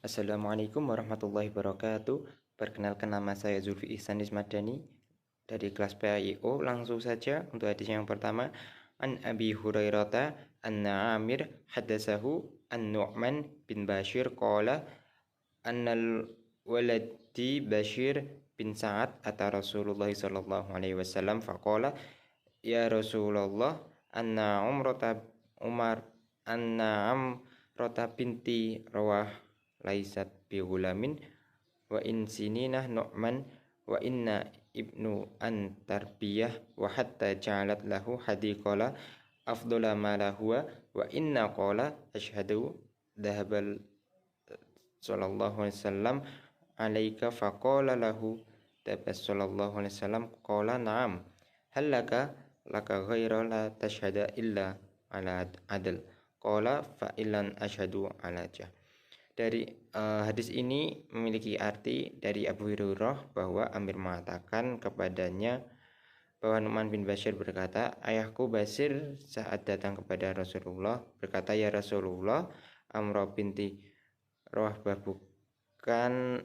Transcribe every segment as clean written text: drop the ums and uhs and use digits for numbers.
Assalamualaikum warahmatullahi wabarakatuh. Perkenalkan, nama saya Zulfi Ihsanis Madani dari kelas PAIO. Langsung saja untuk hadis yang pertama. An Abi Hurairata anna Amir haddatsahu an-Nu'man bin Bashir qala annal waladi Bashir bin Sa'ad ata Rasulullah sallallahu alaihi wasallam faqala ya Rasulullah anna Amrata binti Rawah laisat bi gulamin wa in sinina Nu'man wa inna ibnu an tarbiyah wa hatta ja'alat lahu hadiqala afdala ma lahu wa inna qala asyhadu dhahabal sallallahu alaihi wasallam alaika faqala lahu tabas sallallahu alaihi wasallam qala na'am hal laka ghaira la tashhada illa ala adl qala fa illan asyhadu ala jah. Dari hadis ini memiliki arti dari Abu Hurairah bahwa Amir mengatakan kepadanya bahwa Nu'man bin Bashir berkata, ayahku Bashir saat datang kepada Rasulullah berkata, ya Rasulullah, Amrah binti Rawahbah bukan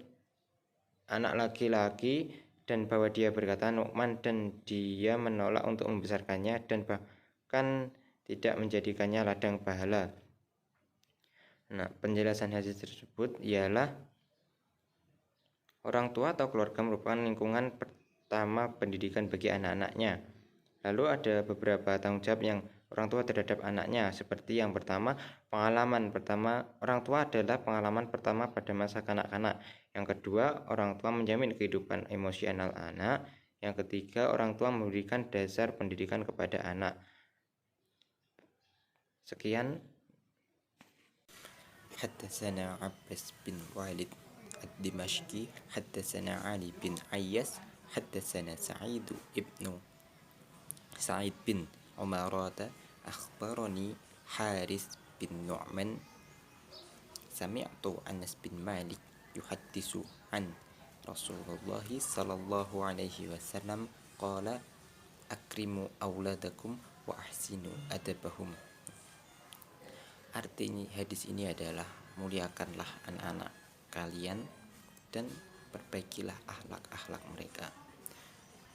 anak laki-laki, dan bahwa dia berkata Nu'man dan dia menolak untuk membesarkannya dan bahkan tidak menjadikannya ladang pahala. Nah, penjelasan hadis tersebut ialah orang tua atau keluarga merupakan lingkungan pertama pendidikan bagi anak-anaknya. Lalu ada beberapa tanggung jawab yang orang tua terhadap anaknya, seperti yang pertama, pengalaman pertama. Orang tua adalah pengalaman pertama pada masa kanak-kanak. Yang kedua, orang tua menjamin kehidupan emosional anak. Yang ketiga, orang tua memberikan dasar pendidikan kepada anak. Sekian. حدثنا عباس بن والد الدمشقي حدثنا علي بن عياس حدثنا سعيد بن عمارة أخبرني حارث بن نعمان سمعت أنس بن مالك يحدث عن رسول الله صلى الله عليه وسلم قال أكرموا أولادكم وأحسنوا أدبهم. Artinya hadis ini adalah muliakanlah anak-anak kalian dan perbaikilah akhlak-akhlak mereka.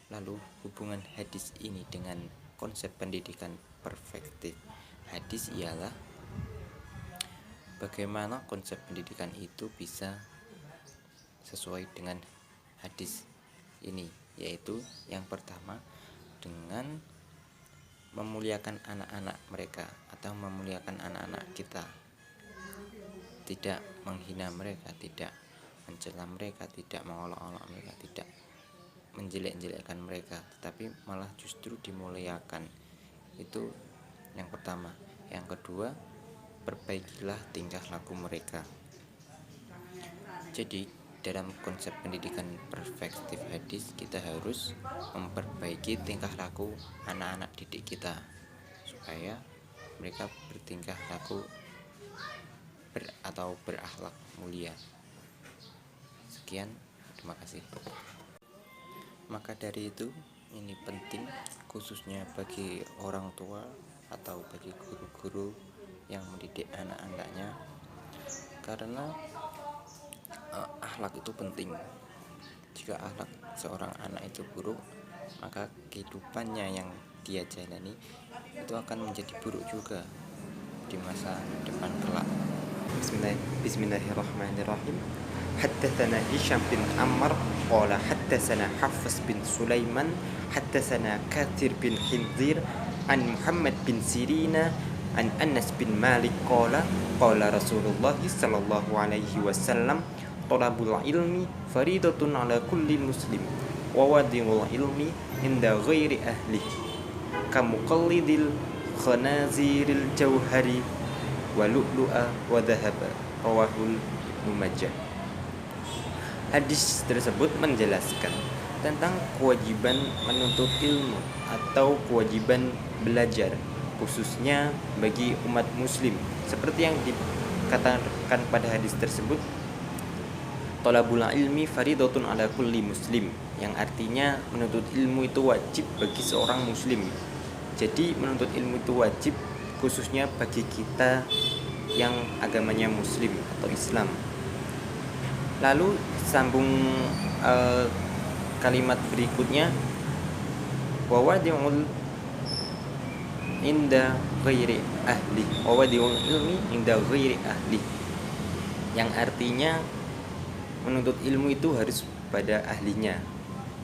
Lalu hubungan hadis ini dengan konsep pendidikan perspektif hadis ialah bagaimana konsep pendidikan itu bisa sesuai dengan hadis ini, yaitu yang pertama dengan memuliakan anak-anak mereka atau memuliakan anak-anak kita, tidak menghina mereka, tidak mencela mereka, tidak mengolok-olok mereka, tidak menjelek-jelekkan mereka, tetapi malah justru dimuliakan. Itu yang pertama. Yang kedua, perbaikilah tingkah laku mereka. Jadi dalam konsep pendidikan perspektif hadis, kita harus memperbaiki tingkah laku anak-anak didik kita supaya mereka bertingkah laku atau berakhlak mulia. Sekian, terima kasih. Maka dari itu, ini penting khususnya bagi orang tua atau bagi guru-guru yang mendidik anak-anaknya, karena akhlak itu penting. Jika akhlak seorang anak itu buruk, maka kehidupannya yang dia jalani itu akan menjadi buruk juga di masa depan kelak. Bismillahirrahmanirrahim. Haddatsana Hisham bin Ammar qala haddatsana Hafiz bin Sulaiman haddatsana Katsir bin Hinzir an Muhammad bin Sirina an Anas bin Malik qala Rasulullah sallallahu alaihi wasallam talabul ilmi faridatun ala kulli muslim wa wad'ul ilmi inda ghairi ahli kamuqallidil khanaziril jauhari wa lu'lu'a wa dhahaba rawahul Majah. Hadis tersebut menjelaskan tentang kewajiban menuntut ilmu atau kewajiban belajar khususnya bagi umat muslim, seperti yang dikatakan pada hadis tersebut, Thalabul ilmi faridatun ala kulli muslim, yang artinya menuntut ilmu itu wajib bagi seorang muslim. Jadi menuntut ilmu itu wajib khususnya bagi kita yang agamanya muslim atau Islam. Lalu sambung kalimat berikutnya, wa wadi'ul inda ghairi ahli, wa wadi'ul ilmi inda ghairi ahli, yang artinya menuntut ilmu itu harus pada ahlinya.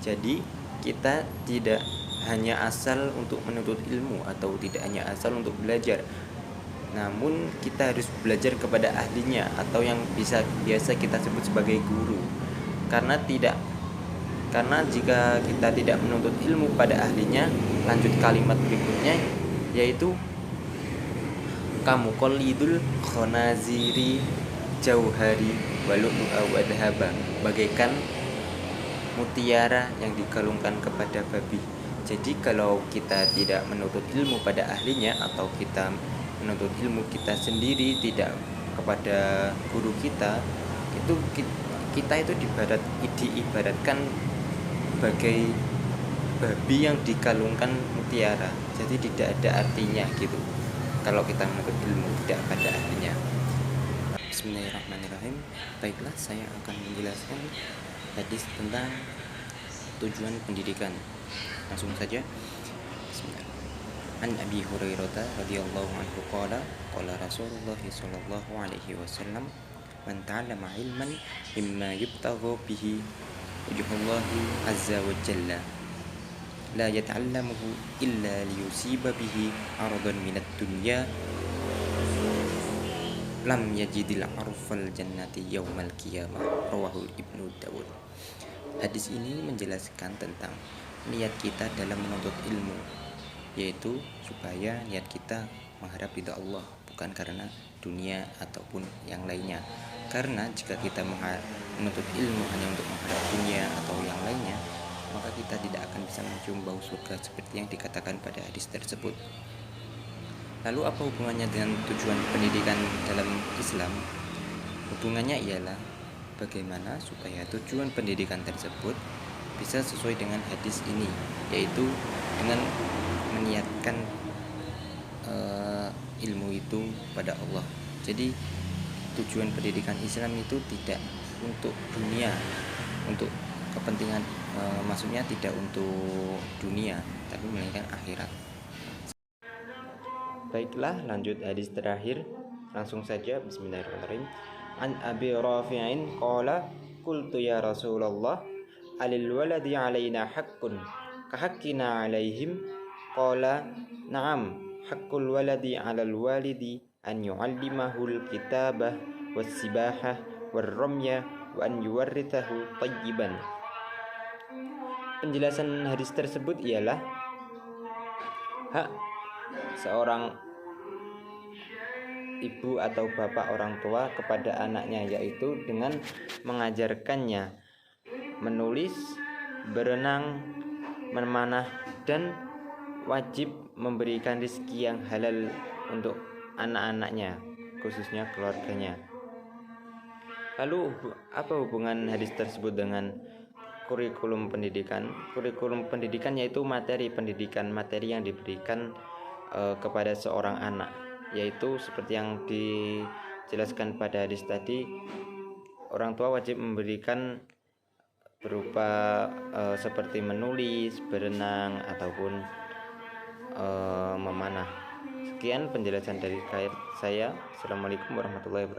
Jadi kita tidak hanya asal untuk menuntut ilmu atau tidak hanya asal untuk belajar, namun kita harus belajar kepada ahlinya atau yang biasa kita sebut sebagai guru. Karena jika kita tidak menuntut ilmu pada ahlinya, lanjut kalimat berikutnya yaitu kamu qallidul khonaziri jauhari walu'u wadhaba, bagaikan mutiara yang dikalungkan kepada babi. Jadi kalau kita tidak menuntut ilmu pada ahlinya atau kita menuntut ilmu kita sendiri tidak kepada guru kita, itu kita itu diibaratkan sebagai babi yang dikalungkan mutiara. Jadi tidak ada artinya gitu kalau kita menuntut ilmu tidak pada ahlinya. Bismillahirrahmanirrahim. Baiklah, saya akan menjelaskan hadis tentang tujuan pendidikan. Langsung saja. Bismillahirrahmanirrahim. An Abi Hurairah radhiyallahu anhu qala Rasulullah sallallahu alaihi wasallam, man ta'allama ilman mimma yubtagha bihi wajhullahi azza wa jalla la yata'allamuhu illa liyusiba bihi aradan minad dunya lam yajidil arfal jannati yaumal qiyamah, rawahu Ibnu Dawud. Hadis ini menjelaskan tentang niat kita dalam menuntut ilmu, yaitu supaya niat kita mengharap ridha Allah, bukan karena dunia ataupun yang lainnya. Karena jika kita menuntut ilmu hanya untuk mengharap dunia atau yang lainnya, maka kita tidak akan bisa mencium bau surga seperti yang dikatakan pada hadis tersebut. Lalu apa hubungannya dengan tujuan pendidikan dalam Islam? Hubungannya ialah bagaimana supaya tujuan pendidikan tersebut bisa sesuai dengan hadis ini, yaitu dengan meniatkan ilmu itu pada Allah. Jadi tujuan pendidikan Islam itu tidak untuk dunia, untuk kepentingan, maksudnya tidak untuk dunia, tapi melainkan akhirat. Baiklah, lanjut hadis terakhir. Langsung saja, bismillahirrahmanirrahim. An Abi Rafi'in qala qultu ya Rasulullah alil waladi alaina haqqun kahaqqina alaihim, qala na'am, haqqul waladi 'alal walidi an yu'allimahul kitabah was sibahah war ramya wa an yuwarrithahu tayyiban. Penjelasan hadis tersebut ialah hak seorang ibu atau bapak orang tua kepada anaknya, yaitu dengan mengajarkannya menulis, berenang, memanah, dan wajib memberikan rezeki yang halal untuk anak-anaknya, khususnya keluarganya. Lalu apa hubungan hadis tersebut dengan kurikulum pendidikan? Kurikulum pendidikan yaitu materi pendidikan, materi yang diberikan kepada seorang anak, yaitu seperti yang dijelaskan pada hadis tadi, orang tua wajib memberikan berupa seperti menulis, berenang, ataupun memanah. Sekian penjelasan dari saya. Assalamualaikum warahmatullahi wabarakatuh.